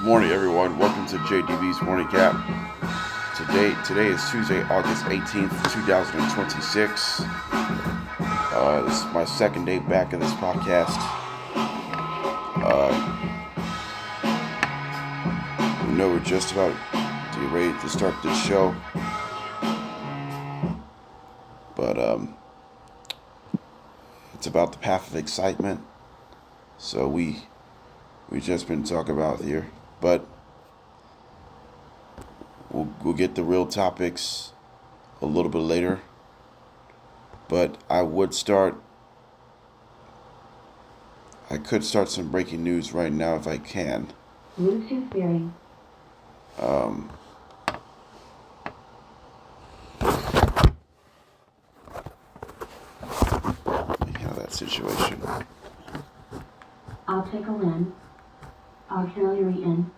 Morning, everyone. Welcome to JDB's Morning Cap. Today is Tuesday, August 18th, 2026. This is my second day back in this podcast. We know we're just about to get ready to start this show, but it's about the path of excitement. So we just been talking about here, but we'll get the real topics a little bit later. But I could start some breaking news right now if I can. Bluetooth bearing. Let me handle that situation. Optical in. Auxiliary in.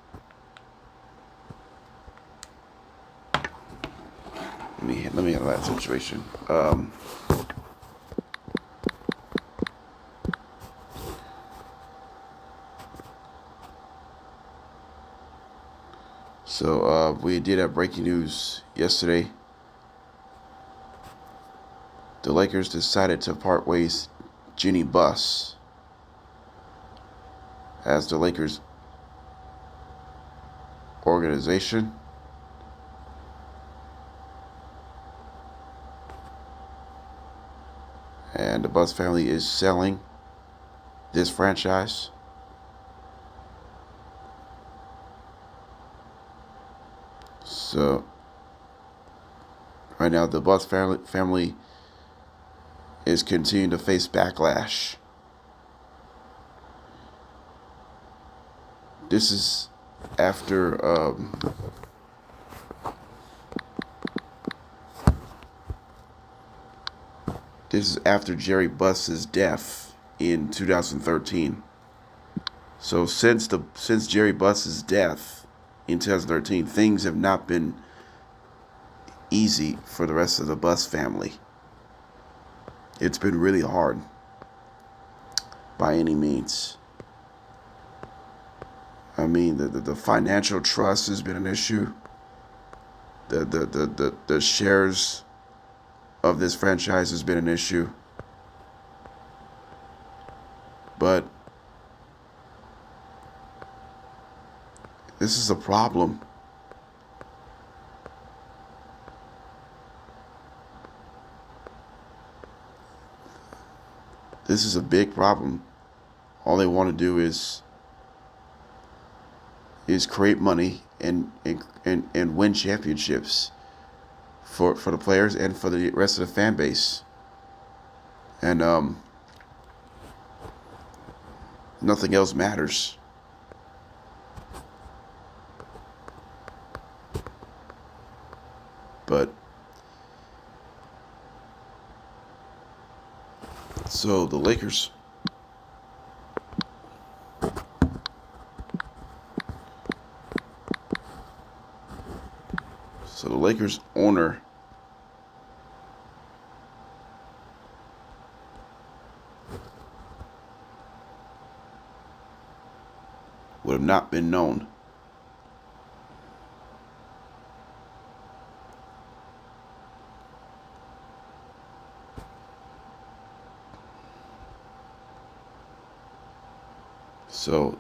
Let me handle that situation. So we did have breaking news yesterday. The Lakers decided to part ways Jeanie Buss as the Lakers organization. And the Buss family is selling this franchise. So right now the Buss family is continuing to face backlash. This is after Jeanie Buss's death in 2013. So since Jeanie Buss's death in 2013, things have not been easy for the rest of the Buss family. It's been really hard by any means. I mean, the financial trust has been an issue. The shares of this franchise has been an issue. But this is a problem. This is a big problem. All they want to do is create money and win championships for the players and for the rest of the fan base. And nothing else matters. But so the Lakers owner would have not been known. So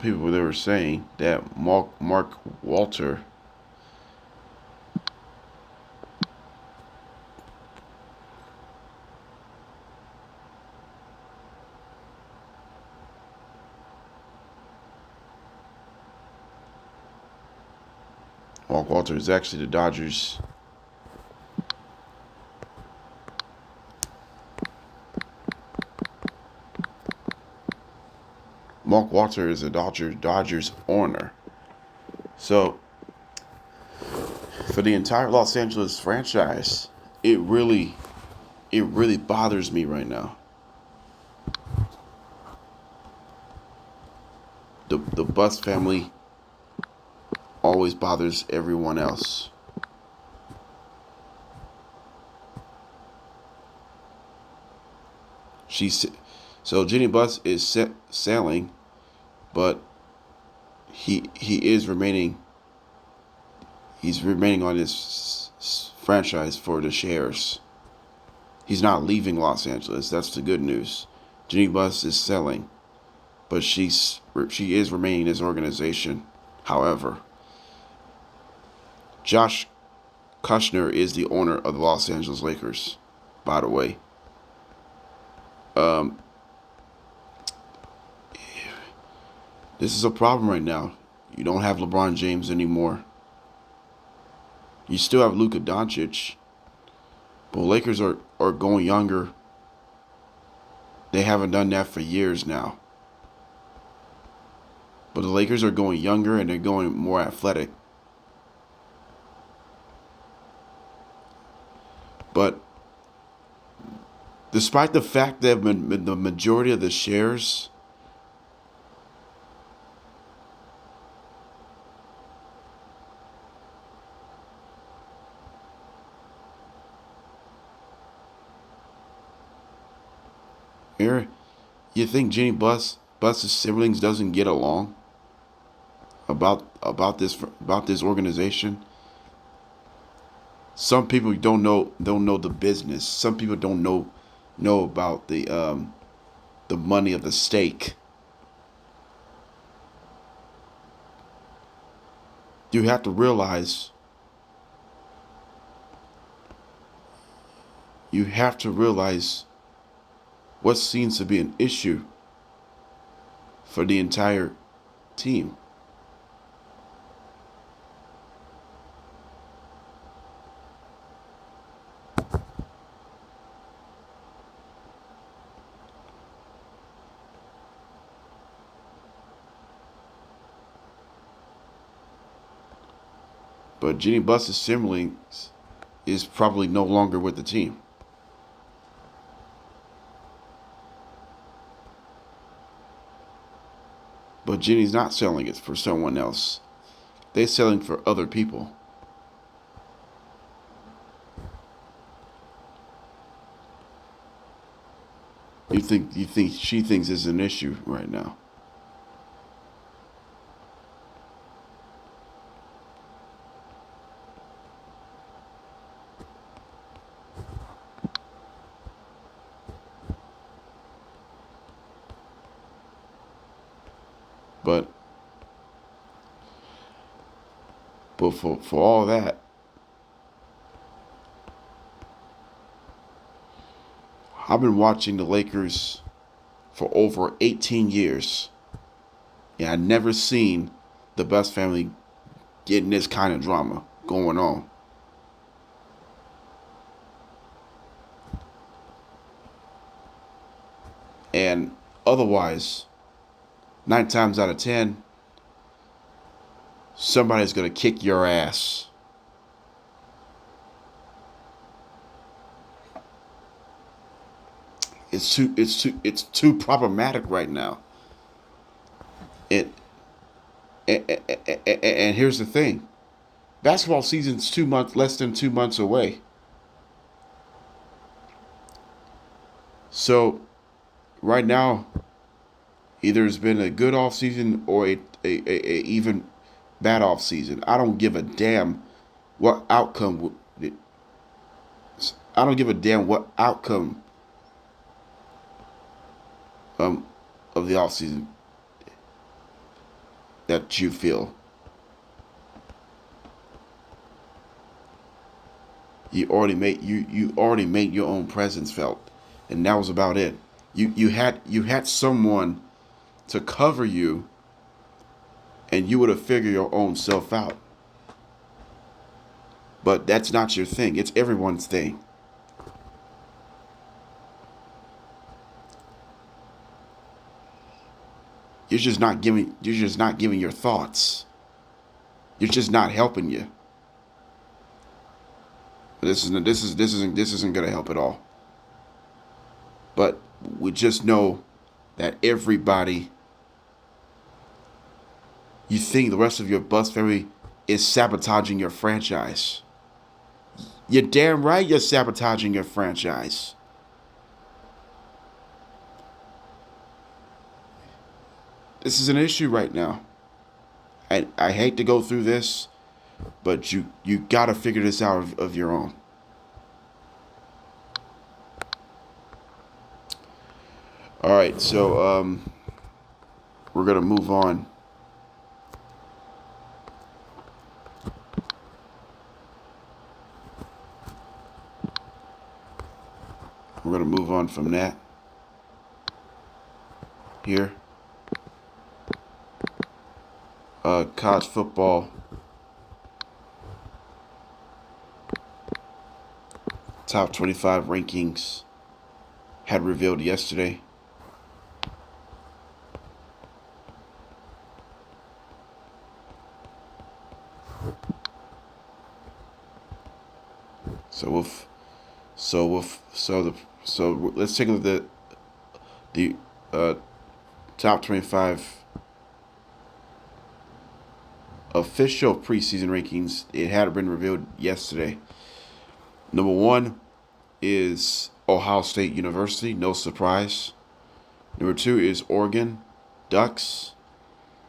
people, they were saying that Mark Walter is actually the Dodgers. Mark Walter is a Dodgers owner. So for the entire Los Angeles franchise, it really bothers me right now. The Buss family always bothers everyone else. So Jeanie Buss is sailing, but he is remaining. He's remaining on his franchise for the shares. He's not leaving Los Angeles. That's the good news. Jeanie Buss is selling, but she is remaining in his organization. However, Josh Kushner is the owner of the Los Angeles Lakers, by the way. This is a problem right now. You don't have LeBron James anymore. You still have Luka Doncic. But Lakers are going younger. They haven't done that for years now. But the Lakers are going younger and they're going more athletic. But despite the fact that the majority of the shares here, you think Jeanie Buss's siblings doesn't get along about this organization? Some people don't know the business. Some people don't know about the money of the stake. You have to realize. What seems to be an issue for the entire team. But Jeanie Buss's siblings is probably no longer with the team. But Jeannie's not selling it for someone else. They're selling for other people. You think she thinks it's an issue right now? But for all that, I've been watching the Lakers for over 18 years. And I've never seen the Buss family getting this kind of drama going on. And otherwise, 9 times out of 10, somebody's going to kick your ass. It's too problematic right now. And here's the thing. Basketball season's less than 2 months away. So right now, either it's been a good off season or a even bad off season. I don't give a damn what outcome. I don't give a damn what outcome of the off season that you feel. You already made your own presence felt, and that was about it. You had someone to cover you, and you would have figured your own self out. But that's not your thing. It's everyone's thing. You're just not giving your thoughts. You're just not helping you. This isn't gonna help at all. But we just know that everybody, you think the rest of your Buss family is sabotaging your franchise. You're damn right you're sabotaging your franchise. This is an issue right now. And I hate to go through this, but you got to figure this out of your own. All right, so we're going to move on. We're going to move on from that here. College football. Top 25 rankings had revealed yesterday. So let's take a look at the top 25 official preseason rankings. It had been revealed yesterday. Number 1 is Ohio State University, no surprise. Number 2 is Oregon Ducks.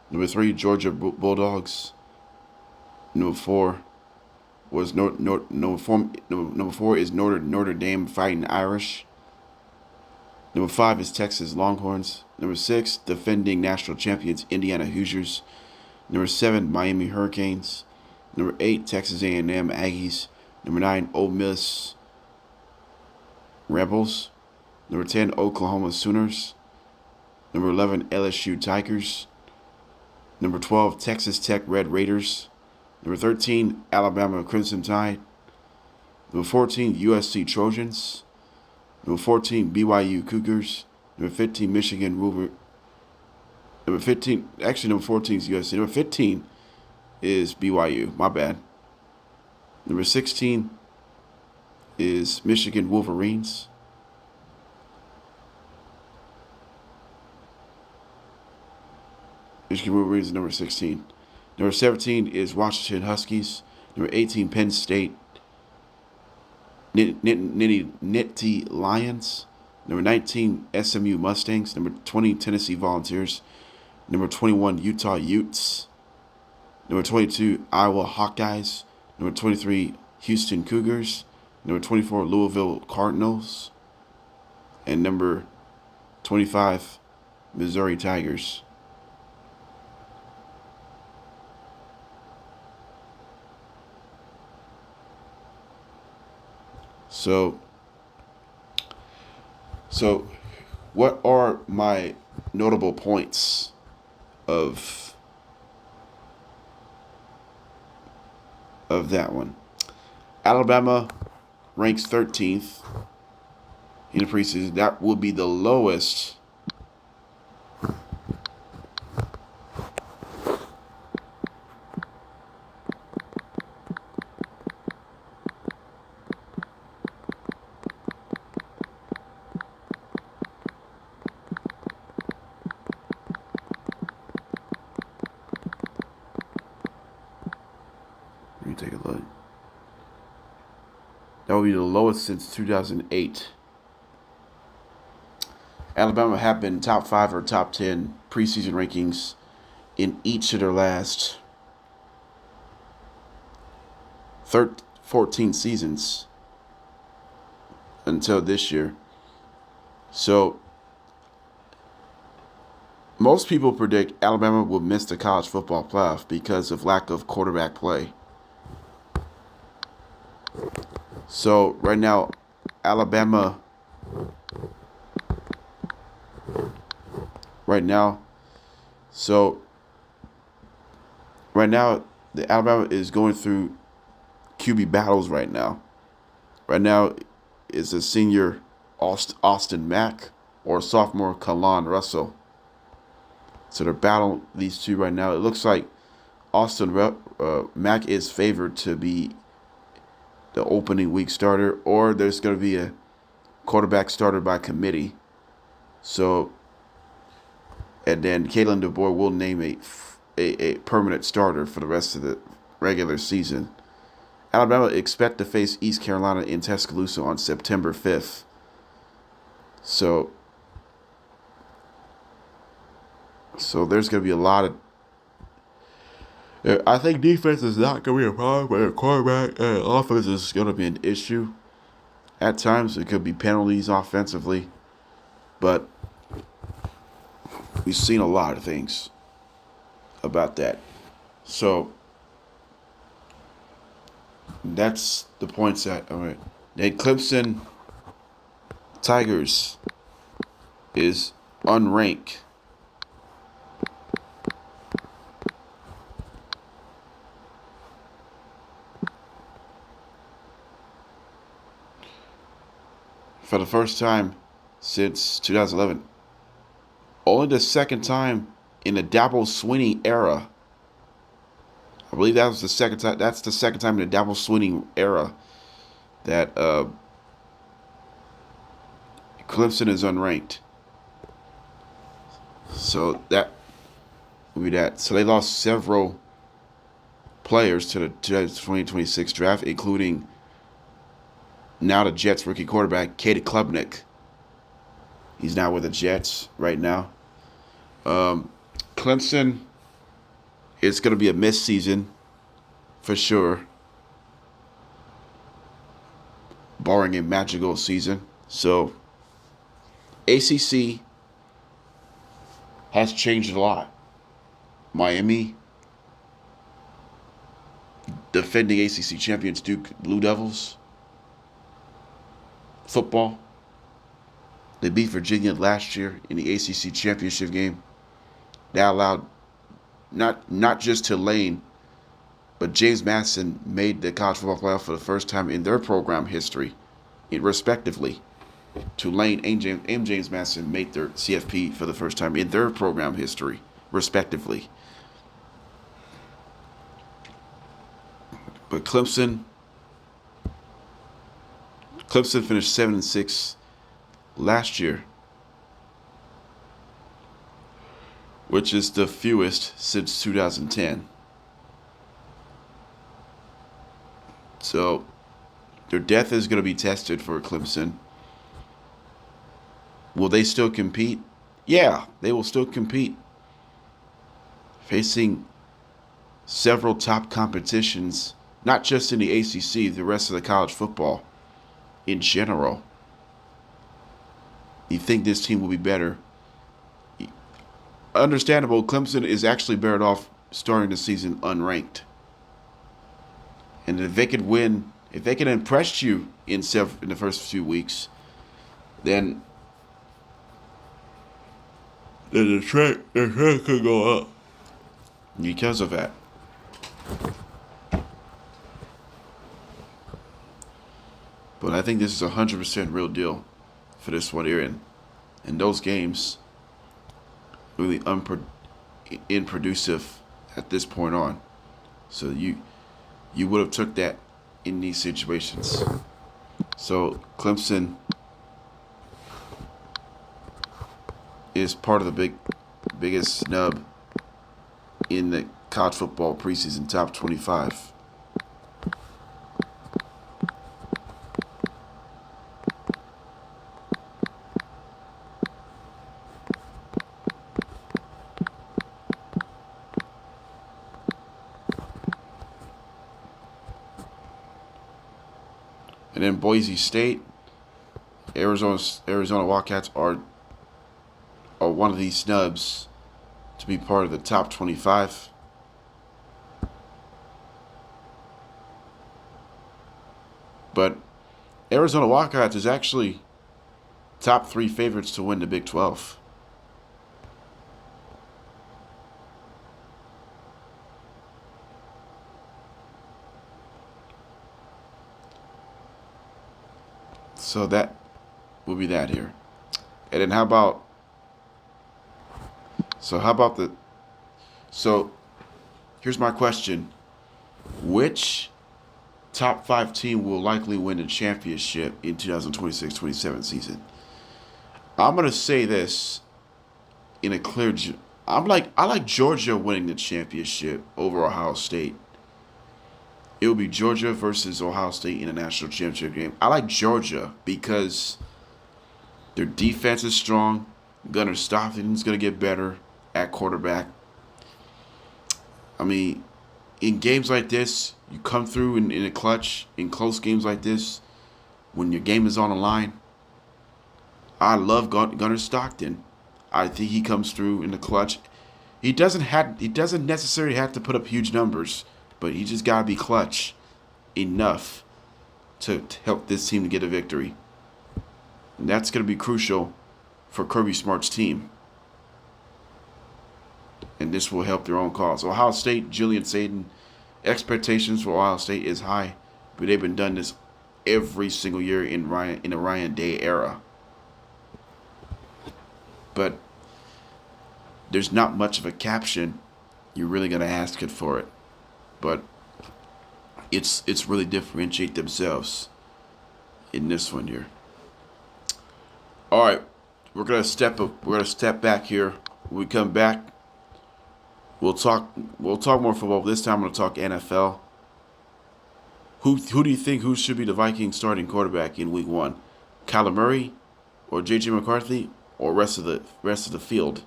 Number 3, Georgia Bulldogs. Number 4 was number 4 is Notre Dame Fighting Irish. Number 5 is Texas Longhorns. Number 6, defending national champions Indiana Hoosiers. Number 7, Miami Hurricanes. Number 8, Texas A&M Aggies. Number 9, Ole Miss Rebels. Number 10, Oklahoma Sooners. Number 11, LSU Tigers. Number 12, Texas Tech Red Raiders. Number 13, Alabama Crimson Tide. Number 14, USC Trojans. Number 14, BYU Cougars. Number 15, Michigan Wolverines. Number 14 is USC. Number 15 is BYU. My bad. Number 16 is Michigan Wolverines. Michigan Wolverines is number 16. Number 17 is Washington Huskies. Number 18, Penn State Nittany Lions. Number 19, SMU Mustangs. Number 20, Tennessee Volunteers. Number 21, Utah Utes. Number 22, Iowa Hawkeyes. Number 23, Houston Cougars. Number 24, Louisville Cardinals. And number 25, Missouri Tigers. So what are my notable points of that one? Alabama ranks 13th in the preseason. That will be the lowest take a look. That will be the lowest since 2008. Alabama have been top 5 or top 10 preseason rankings in each of their last 14 seasons until this year. So most people predict Alabama will miss the college football playoff because of lack of quarterback play. So right now, Alabama. The Alabama is going through QB battles right now. Right now, is a senior Austin Mack or sophomore Kalon Russell. So they're battling these two right now. It looks like Mack is favored to be the opening week starter, or there's going to be a quarterback starter by committee. So, and then Kalen DeBoer will name a permanent starter for the rest of regular season. Alabama expect to face East Carolina in Tuscaloosa on September 5th. So there's going to be a lot of... I think defense is not going to be a problem, but quarterback and offense is going to be an issue. At times, it could be penalties offensively. But we've seen a lot of things about that. So that's the points that... All right. Then Clemson Tigers is unranked. For the first time since 2011. Only the second time in the Dabo Swinney era. I believe that was the second time. That's the second time in the Dabo Swinney era that Clemson is unranked. So that would be that. So they lost several players to the 2026 draft, including now the Jets rookie quarterback, Katie Klubnik. He's now with the Jets right now. Clemson, it's going to be a missed season for sure, barring a magical season. So ACC has changed a lot. Miami, defending ACC champions Duke Blue Devils. Football, they beat Virginia last year in the ACC championship game. That allowed not just Tulane, but James Madison made the college football playoff for the first time in their program history, respectively. Tulane and James Madison made their CFP for the first time in their program history, respectively. But Clemson finished 7-6 last year, which is the fewest since 2010. So their depth is going to be tested for Clemson. Will they still compete? Yeah, they will still compete. Facing several top competitions, not just in the ACC, the rest of the college football in general. You think this team will be better? Understandable, Clemson is actually better off starting the season unranked. And if they could win, if they can impress you in the first few weeks, then the trend could go up because of that. But I think this is 100% real deal for this one here. And those games really unproductive at this point on. So you would have took that in these situations. So Clemson is part of the biggest snub in the college football preseason top 25. And then Boise State, Arizona Wildcats are one of these snubs to be part of the top 25. But Arizona Wildcats is actually top 3 favorites to win the Big 12. So that will be that here. And then how about here's my question. Which top 5 team will likely win the championship in 2026-27 season? I'm going to say this in a clear... I like Georgia winning the championship over Ohio State. It will be Georgia versus Ohio State in a national championship game. I like Georgia because their defense is strong. Gunnar Stockton's going to get better at quarterback. I mean, in games like this, you come through in a clutch, in close games like this, when your game is on the line. I love Gunnar Stockton. I think he comes through in the clutch. He doesn't necessarily have to put up huge numbers, but he just gotta be clutch enough to help this team to get a victory. And that's gonna be crucial for Kirby Smart's team. And this will help their own cause. Ohio State, Julian Saban, expectations for Ohio State is high, but they've been done this every single year in the Ryan Day era. But there's not much of a caption. You're really gonna ask it for it, but it's really differentiate themselves in this one here. All right, we're gonna step back here. When we come back, we'll talk more football. This time I'm gonna talk NFL. Who do you think should be the Vikings starting quarterback in Week 1? Kyler Murray or J.J. McCarthy or rest of the field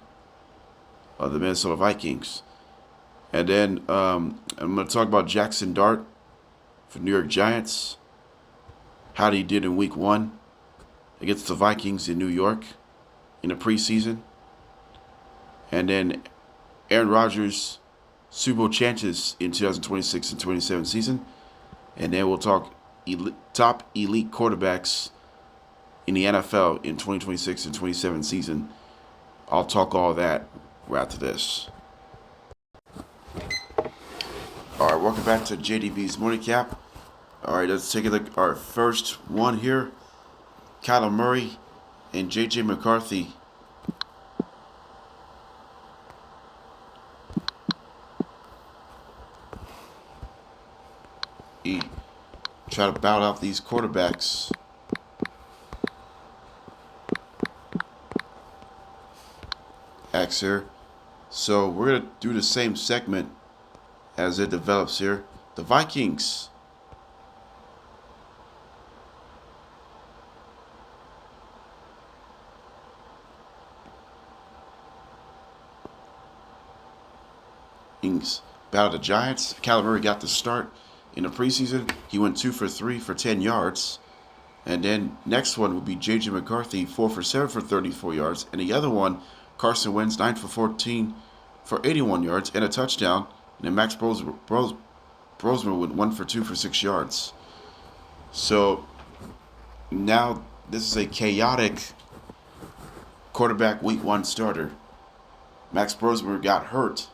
of the Minnesota Vikings? And then I'm going to talk about Jaxon Dart for New York Giants. How he did in Week 1 against the Vikings in New York in the preseason. And then Aaron Rodgers' Super Bowl chances in 2026 and 27 season. And then we'll talk top elite quarterbacks in the NFL in 2026 and 27 season. I'll talk all that right after this. All right, welcome back to JDB's Morning Cap. All right, let's take a look at our first one here. Kyler Murray and J.J. McCarthy. Try to battle out these quarterbacks. Here. So we're going to do the same segment as it develops here. The Vikings. Battle the Giants. Kyler Murray got the start in the preseason. He went 2 for 3 for 10 yards. And then next one would be J.J. McCarthy, 4 for 7 for 34 yards. And the other one, Carson Wentz, 9 for 14 for 81 yards and a touchdown. And then Max Brosmer went 1 for 2 for 6 yards. So now this is a chaotic quarterback Week 1 starter. Max Brosmer got hurt.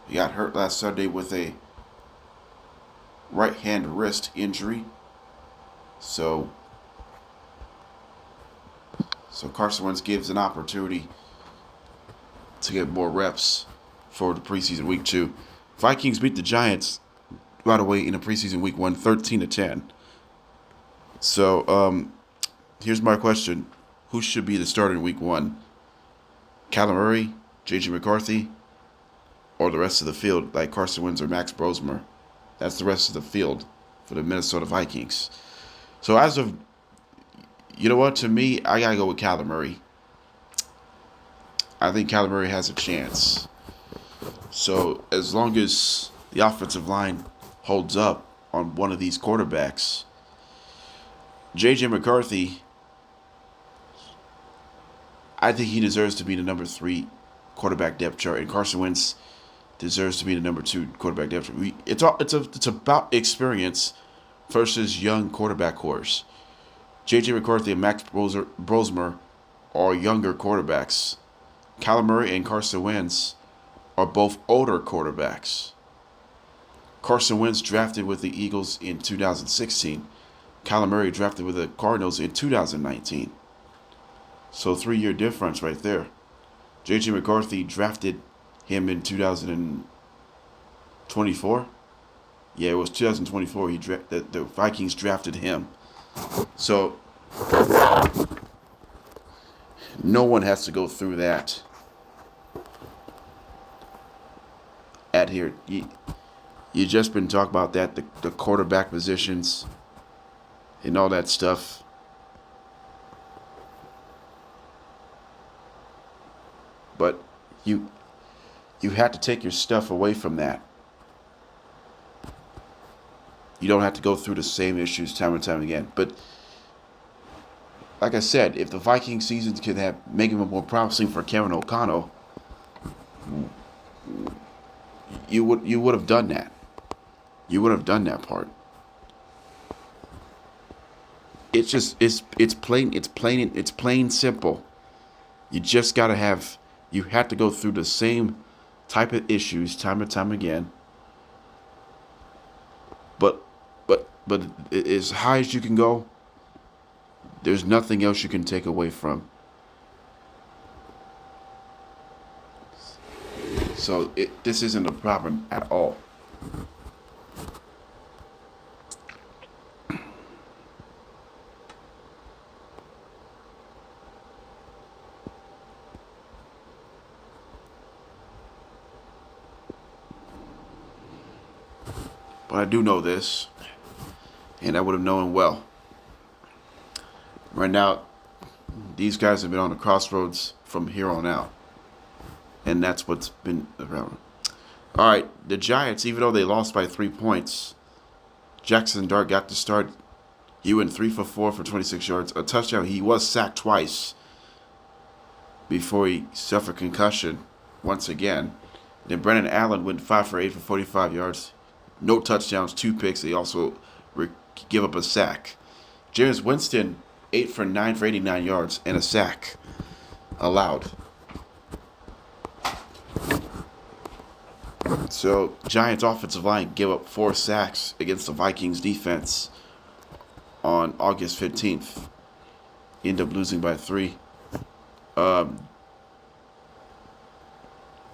He got hurt last Sunday with a right hand wrist injury. So Carson Wentz gives an opportunity to get more reps for the preseason Week 2. Vikings beat the Giants, by the way, in the preseason Week 1, 13-10. So here's my question. Who should be the starter in Week 1? Kyler Murray, J.J. McCarthy, or the rest of the field like Carson Wentz or Max Brosmer? That's the rest of the field for the Minnesota Vikings. So as of, you know what, to me, I got to go with Kyler Murray. I think Kyler Murray has a chance. So as long as the offensive line holds up on one of these quarterbacks, J.J. McCarthy, I think he deserves to be the number 3 quarterback depth chart, and Carson Wentz deserves to be the number 2 quarterback depth chart. It's about experience versus young quarterback cores. J.J. McCarthy and Max Brosmer are younger quarterbacks. Kyler Murray and Carson Wentz are both older quarterbacks. Carson Wentz drafted with the Eagles in 2016. Kyler Murray drafted with the Cardinals in 2019. So 3-year difference right there. J.J. McCarthy drafted him in 2024. Yeah, it was 2024. The Vikings drafted him. So no one has to go through that at here. You just been talking about that, the quarterback positions and all that stuff. But you have to take your stuff away from that. You don't have to go through the same issues time and time again. But like I said, if the Viking seasons could make it more promising for Kevin O'Connell, you would have done that. You would have done that part. It's just it's plain simple. You just gotta you have to go through the same type of issues time and time again. But as high as you can go, there's nothing else you can take away from. So this isn't a problem at all. But I do know this, and I would have known well. Right now, these guys have been on the crossroads from here on out. And that's what's been around. All right, the Giants, even though they lost by 3 points, Jaxon Dart got to start. He went 3 for 4 for 26 yards, a touchdown. He was sacked twice before he suffered concussion once again. Then Brennan Allen went 5 for 8 for 45 yards. No touchdowns, 2 picks. They also give up a sack. Jameis Winston, 8 for 9 for 89 yards and a sack allowed. So, Giants offensive line gave up 4 sacks against the Vikings defense on August 15th. End up losing by 3.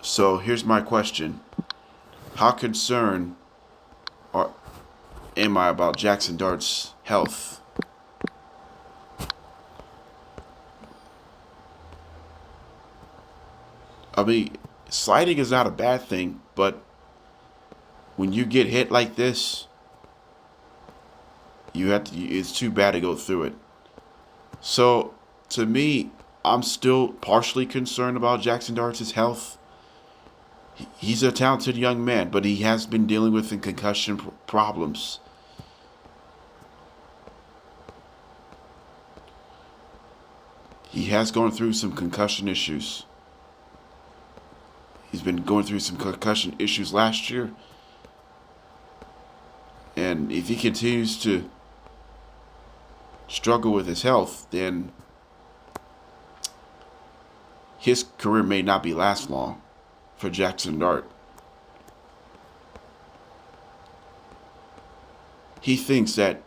So, here's my question. How concerned am I about Jaxon Dart's health? I mean, sliding is not a bad thing, but when you get hit like this, it's too bad to go through it. So, to me, I'm still partially concerned about Jaxon Dart's health. He's a talented young man, but he has been dealing with concussion problems. He has gone through some concussion issues. He's been going through some concussion issues last year. And if he continues to struggle with his health, then his career may not be last long for Jaxon Dart. He thinks that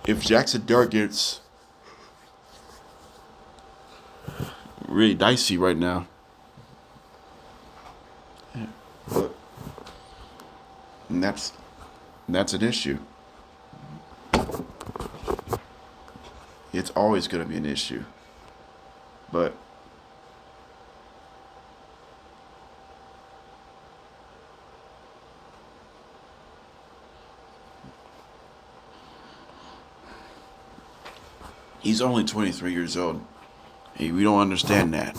if Jaxon Dart gets really dicey right now, and that's an issue. It's always going to be an issue. But he's only 23 years old. Hey, we don't understand that.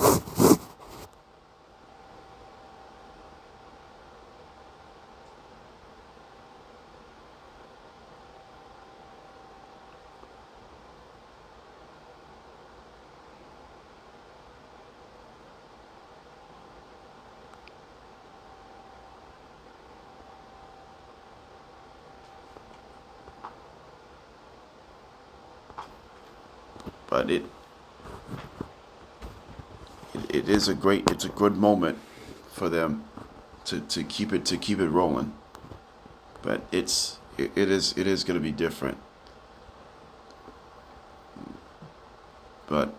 But it's a good moment for them to keep it rolling. But it is going to be different. But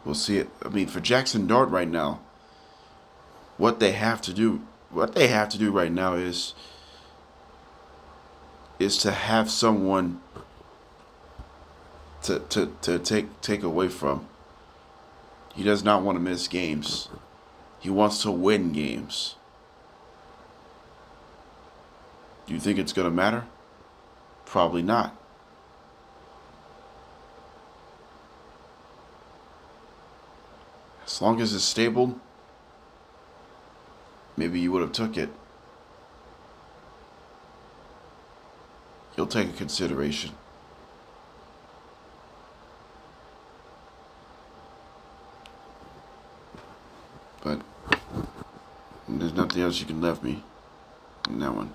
we'll see it. I mean, for Jaxon Dart right now, what they have to do right now is to have someone to take away from. He does not want to miss games. He wants to win games. Do you think it's going to matter? Probably not. As long as it's stable, maybe you would have took it. You'll take a consideration. But there's nothing else you can left me in that one.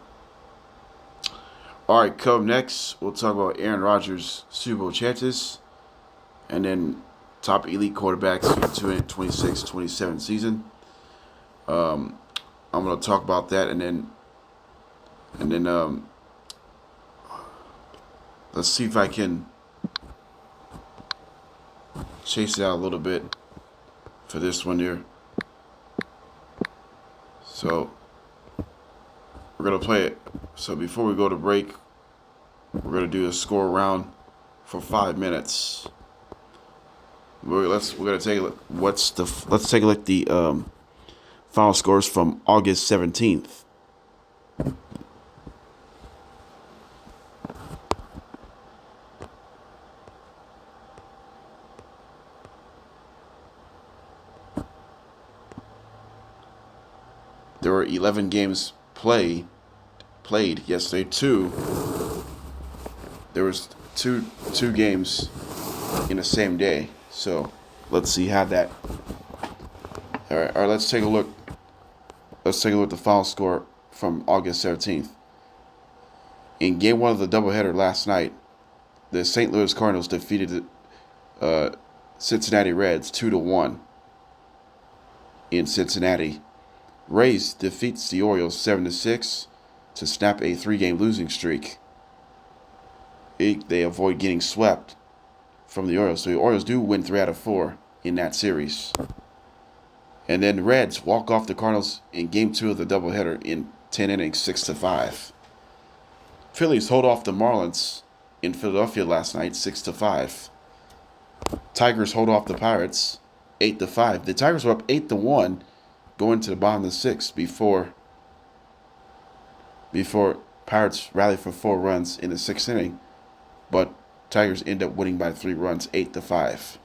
All right, come up next, we'll talk about Aaron Rodgers' Super Bowl chances, and then top elite quarterbacks for the 26-27 season. I'm going to talk about that, and then let's see if I can chase it out a little bit for this one here. So we're going to play it. So before we go to break, we're going to do a score round for 5 minutes. We're going to take a look. Let's take a look at the final scores from August 17th. There were 11 games played yesterday. There was two games in the same day. So let's see how that. All right. Let's take a look. Let's take a look at the final score from August 17th. In Game 1 of the doubleheader last night, the St. Louis Cardinals defeated the Cincinnati Reds 2-1 in Cincinnati. Rays defeats the Orioles 7-6 to snap a 3-game losing streak. They avoid getting swept from the Orioles. So the Orioles do win 3 out of 4 in that series. And then the Reds walk off the Cardinals in Game 2 of the doubleheader in 10 innings, 6-5. Phillies hold off the Marlins in Philadelphia last night, 6-5. Tigers hold off the Pirates, 8-5. The Tigers were up 8-1 going to the bottom of the 6th before Pirates rallied for 4 runs in the 6th inning, but Tigers end up winning by 3 runs, 8-5.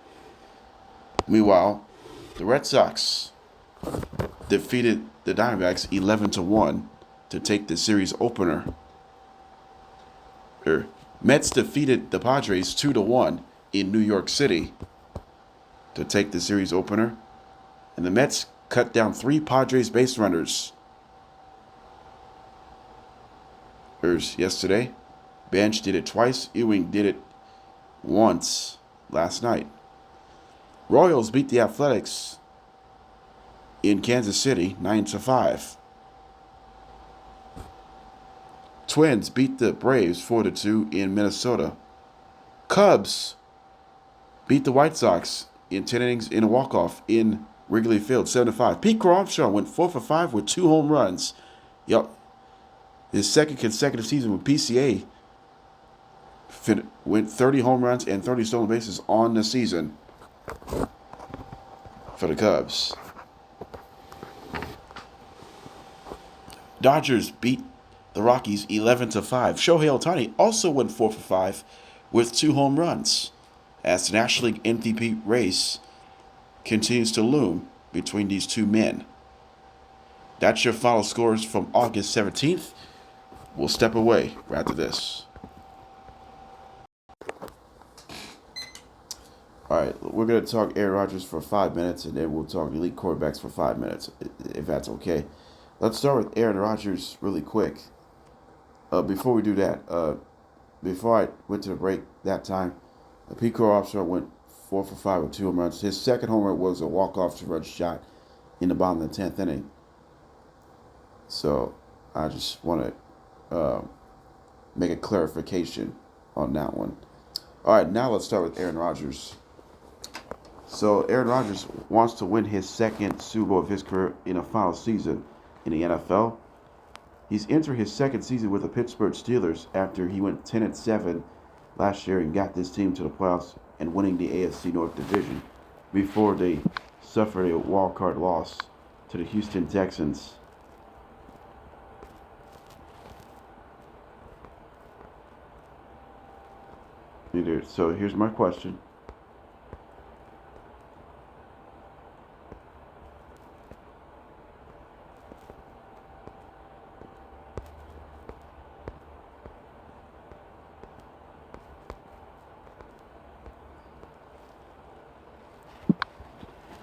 Meanwhile, the Red Sox defeated the Diamondbacks 11-1 to take the series opener. Mets defeated the Padres 2-1 in New York City to take the series opener, and the Mets cut down 3 Padres base runners yesterday. Bench did it twice. Ewing did it once last night. Royals beat the Athletics in Kansas City 9-5. Twins beat the Braves 4-2 in Minnesota. Cubs beat the White Sox in 10 innings in a walk-off in Wrigley Field 7-5. Pete Crow went 4-for-5 with 2 home runs. His second consecutive season with PCA. Went 30 home runs and 30 stolen bases on the season for the Cubs. Dodgers beat the Rockies 11-5. Shohei Ohtani also went 4-for-5 with 2 home runs as the National League MVP race continues to loom between these two men. That's your final scores from August 17th. We'll step away right after this. All right, we're going to talk Aaron Rodgers for 5 minutes, and then we'll talk elite quarterbacks for 5 minutes, if that's okay. Let's start with Aaron Rodgers really quick. Before we do that, before I went to the break that time, Pete Crow went 4-for-5 with 2 home runs. His second home run was a walk-off 2-run shot in the bottom of the 10th inning. So I just want to make a clarification on that one. All right, now let's start with Aaron Rodgers. So Aaron Rodgers wants to win his second Super Bowl of his career in a final season in the NFL. He's entered his second season with the Pittsburgh Steelers after he went 10-7 last year and got this team to the playoffs and winning the AFC North Division before they suffered a wild card loss to the Houston Texans. So here's my question.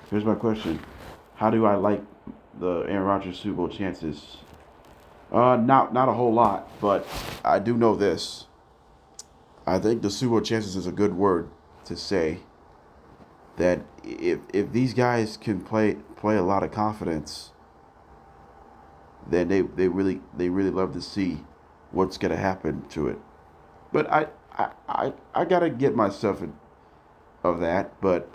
Here's my question. How do I like the Aaron Rodgers Super Bowl chances? Not a whole lot, but I do know this. I think the Super Bowl chances is a good word to say. That if these guys can play a lot of confidence, then they really love to see what's gonna happen to it. But I gotta get myself of that. But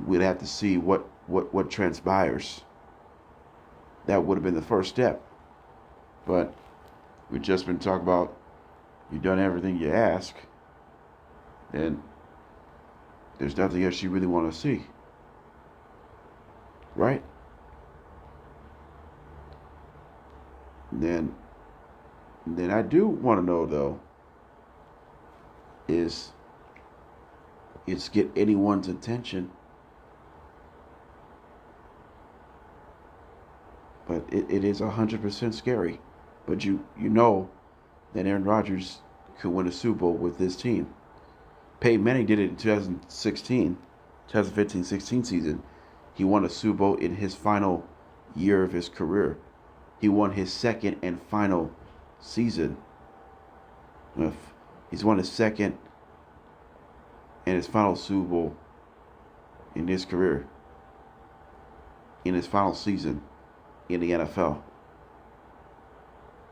we'd have to see what transpires. That would have been the first step. But we've just been talking about you've done everything you ask, and there's nothing else you really want to see. Right? Then I do want to know though is get anyone's attention. But it is 100% scary. But you know that Aaron Rodgers could win a Super Bowl with this team. Peyton Manning did it in 2015-16 season. He won a Super Bowl in his final year of his career. He won his second and final season. He's won his second and his final Super Bowl in his career. In his final season in the NFL.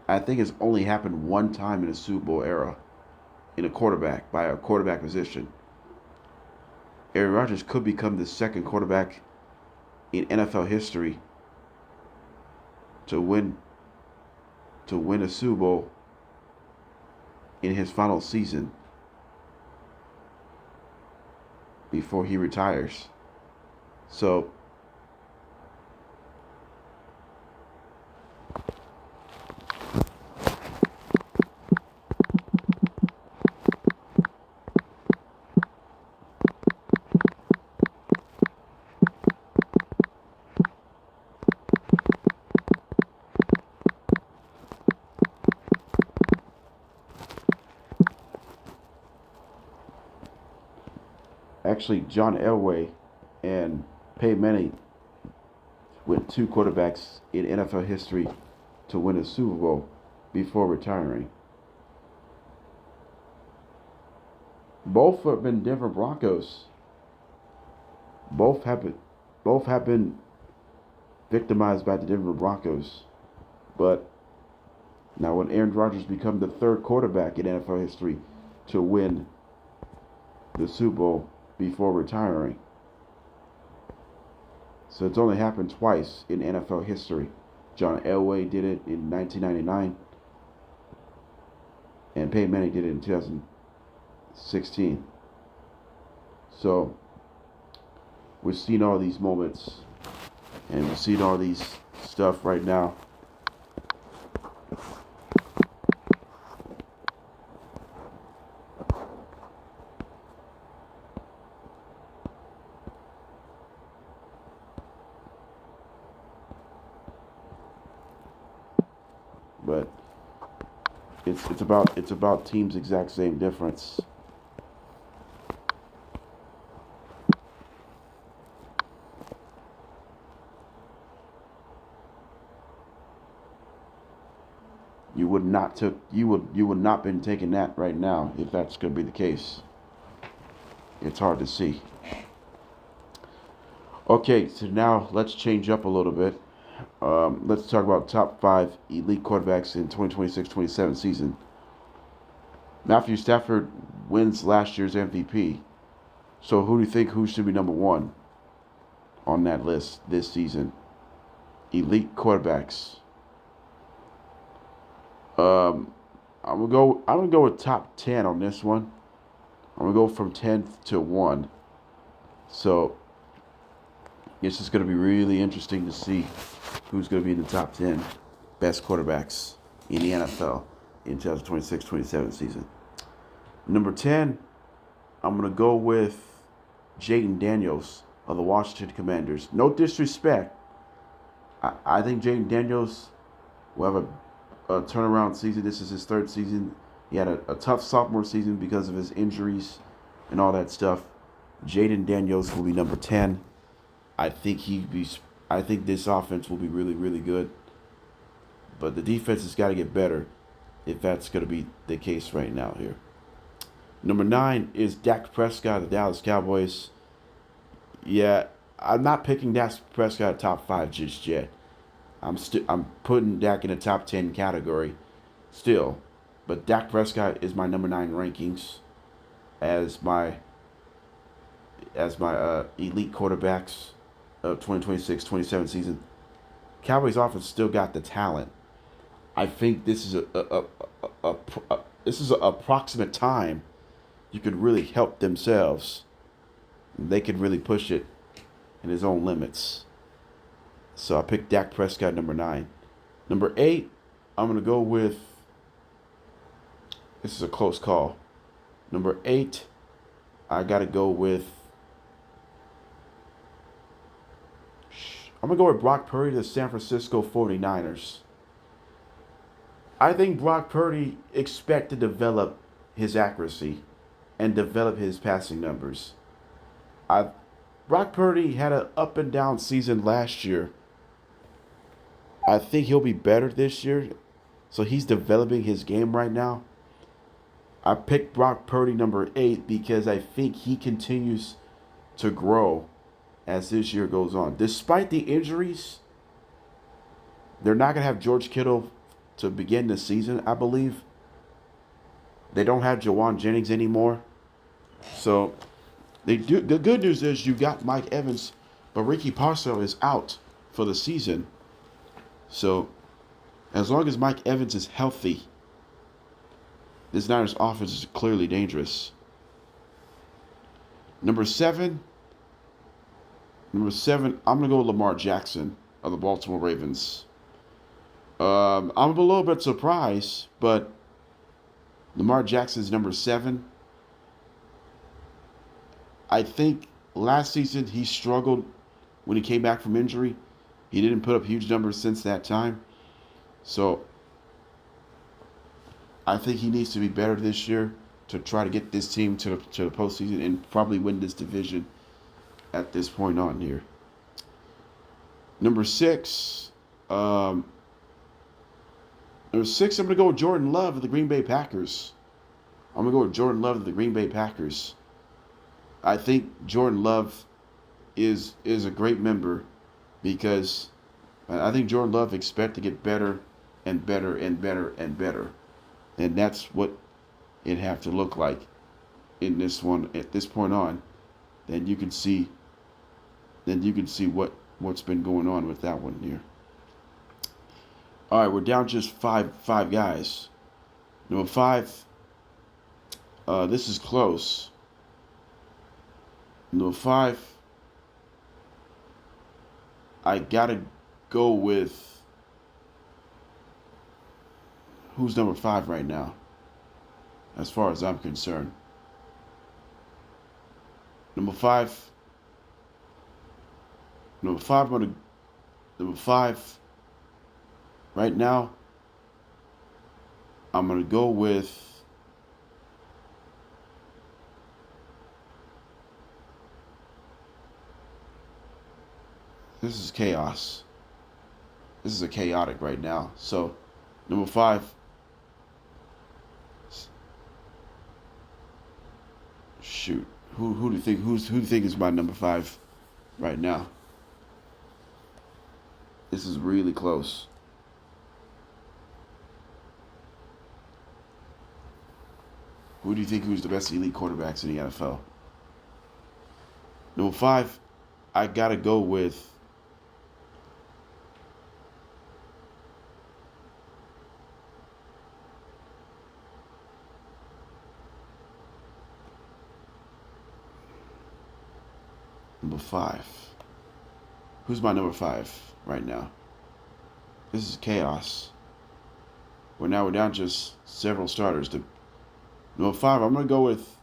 I think it's only happened one time in the Super Bowl era in a quarterback, by a quarterback position. Aaron Rodgers could become the second quarterback in NFL history to win a Super Bowl in his final season before he retires. So actually, John Elway and Peyton Manning went two quarterbacks in NFL history to win a Super Bowl before retiring. Both have been Denver Broncos. Both have been victimized by the Denver Broncos. But now when Aaron Rodgers become the third quarterback in NFL history to win the Super Bowl before retiring. So it's only happened twice in NFL history. John Elway did it in 1999, and Peyton Manning did it in 2016. So we're seeing all these moments, and we're seeing all these stuff right now. But it's about teams' exact same difference. You would not been taking that right now if that's going to be the case. It's hard to see. Okay, so now let's change up a little bit. Let's talk about top 5 elite quarterbacks in 2026-27 season. Matthew Stafford wins last year's MVP. So who do you think who should be number 1 on that list this season? Elite quarterbacks. I'm gonna go with top 10 on this one. I'm gonna go from 10th to 1. So it's just going to be really interesting to see who's going to be in the top 10 best quarterbacks in the NFL in 2026-27 season. Number 10, I'm going to go with Jaden Daniels of the Washington Commanders. No disrespect. I think Jaden Daniels will have a turnaround season. This is his third season. He had a tough sophomore season because of his injuries and all that stuff. Jaden Daniels will be number 10. I think this offense will be really, really good. But the defense has got to get better if that's going to be the case right now here. Number 9 is Dak Prescott of the Dallas Cowboys. Yeah, I'm not picking Dak Prescott top 5 just yet. I'm putting Dak in the top 10 category still. But Dak Prescott is my number 9 rankings as my elite quarterbacks of 2026-27 season. Cowboys offense still got the talent. I think this is a approximate time you could really help themselves. They could really push it in his own limits. So I picked Dak Prescott number 9. Number 8, I'm going to go with, this is a close call. Number 8, I got to go with, I'm going to go with Brock Purdy, the San Francisco 49ers. I think Brock Purdy expects to develop his accuracy and develop his passing numbers. Brock Purdy had an up and down season last year. I think he'll be better this year. So he's developing his game right now. I picked Brock Purdy number 8 because I think he continues to grow as this year goes on. Despite the injuries, they're not going to have George Kittle to begin the season, I believe. They don't have Jawan Jennings anymore. So the good news is you got Mike Evans, but Ricky Parcell is out for the season. So as long as Mike Evans is healthy, this Niners offense is clearly dangerous. Number 7, I'm going to go with Lamar Jackson of the Baltimore Ravens. I'm a little bit surprised, but Lamar Jackson's number 7. I think last season he struggled when he came back from injury. He didn't put up huge numbers since that time. So I think he needs to be better this year to try to get this team to the postseason and probably win this division at this point on here. Number 6, I'm going to go with Jordan Love of the Green Bay Packers. I think Jordan Love is a great member because I think Jordan Love expects to get better and better and better and better. And that's what it have to look like in this one at this point on. Then you can see what's been going on with that one here. All right, we're down just five guys. Number 5, this is close. Number 5, I gotta go with, who's number 5 right now, as far as I'm concerned. Number 5, right now, I'm going to go with, this is chaos. This is a chaotic right now. So, number 5, shoot, who do you think is my number 5 right now? This is really close. Who do you think who's the best elite quarterbacks in the NFL? Number 5, I gotta go with Number 5. Who's my number 5 right now? This is chaos. We're down just several starters. Number 5, I'm gonna go with.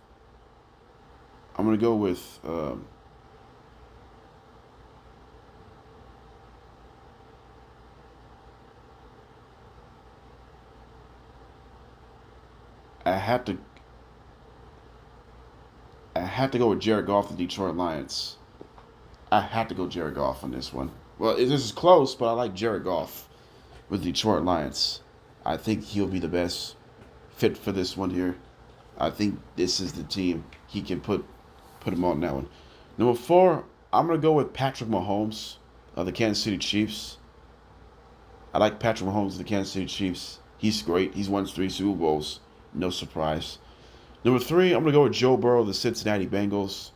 I had to go with Jared Goff, the Detroit Lions. I had to go Jared Goff on this one. Well, this is close, but I like Jared Goff with the Detroit Lions. I think he'll be the best fit for this one here. I think this is the team he can put him on that one. Number 4, I'm gonna go with Patrick Mahomes of the Kansas City Chiefs. I like Patrick Mahomes of the Kansas City Chiefs. He's great. He's won 3 Super Bowls. No surprise. Number 3, I'm gonna go with Joe Burrow of the Cincinnati Bengals.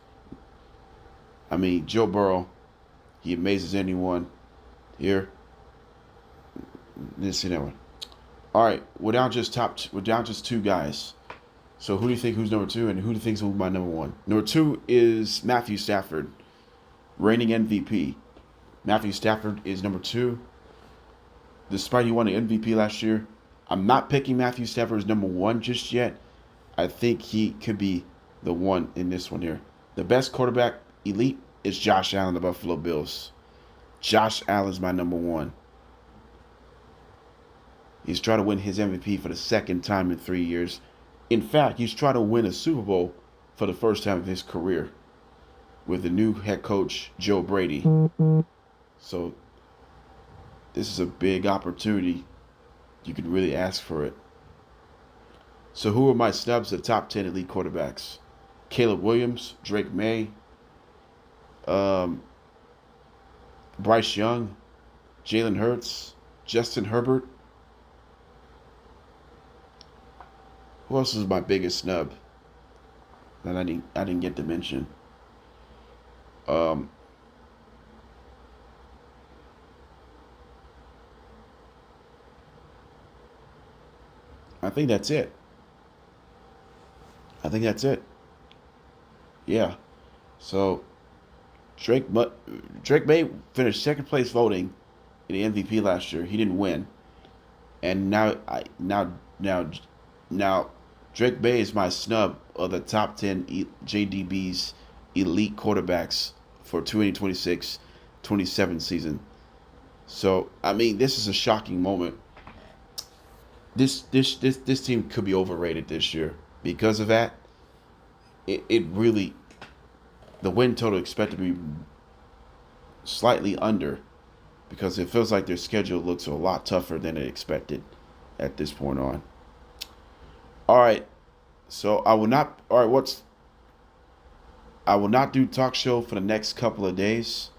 I mean, Joe Burrow, he amazes anyone. Here, didn't see that one. All right, we're down just 2 guys. So who do you think who's number 2, and who do you think is my number 1? Number 2 is Matthew Stafford, reigning MVP. Matthew Stafford is number 2. Despite he won the MVP last year, I'm not picking Matthew Stafford as number 1 just yet. I think he could be the one in this one here. The best quarterback elite is Josh Allen, the Buffalo Bills. Josh Allen is my number 1. He's trying to win his MVP for the second time in 3 years. In fact, he's trying to win a Super Bowl for the first time of his career with the new head coach, Joe Brady. So this is a big opportunity. You could really ask for it. So who are my snubs of top 10 elite quarterbacks? Caleb Williams, Drake May, Bryce Young, Jalen Hurts, Justin Herbert. Who else is my biggest snub that I didn't get to mention? I think that's it. Yeah. So Drake May finished second place voting in the MVP last year. He didn't win, and now Drake May is my snub of the top 10 JDB's elite quarterbacks for 2026-27 season. So I mean, this is a shocking moment. This team could be overrated this year because of that. It really, the win total expected to be slightly under because it feels like their schedule looks a lot tougher than it expected at this point on. All right, so I will not do talk show for the next couple of days.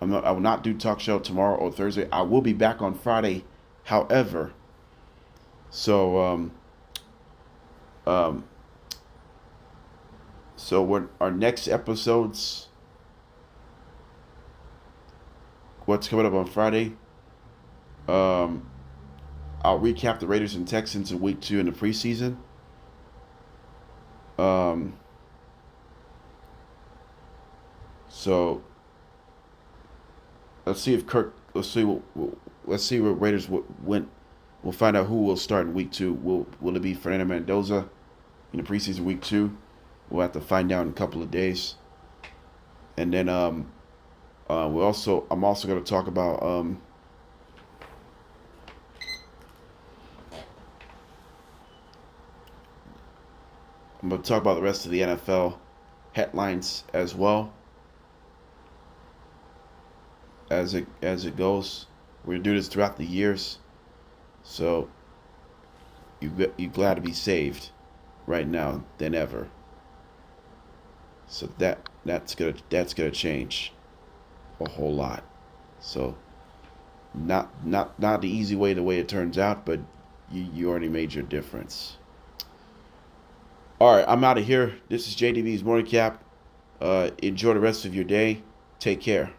I will not do talk show tomorrow or Thursday. I will be back on Friday, however. So what our next episodes, what's coming up on Friday? I'll recap the Raiders and Texans in week 2 in the preseason. So let's see where Raiders went. We'll find out who will start in week 2. Will it be Fernando Mendoza in the preseason week 2? We'll have to find out in a couple of days. And then I'm also going to talk about I'm going to talk about the rest of the NFL headlines as well as it goes. We're going to do this throughout the years. So you're glad to be saved right now than ever. So that's gonna change a whole lot. So not the easy way the way it turns out, but you already made your difference. All right, I'm out of here. This is JDB's Morning Cap. Enjoy the rest of your day. Take care.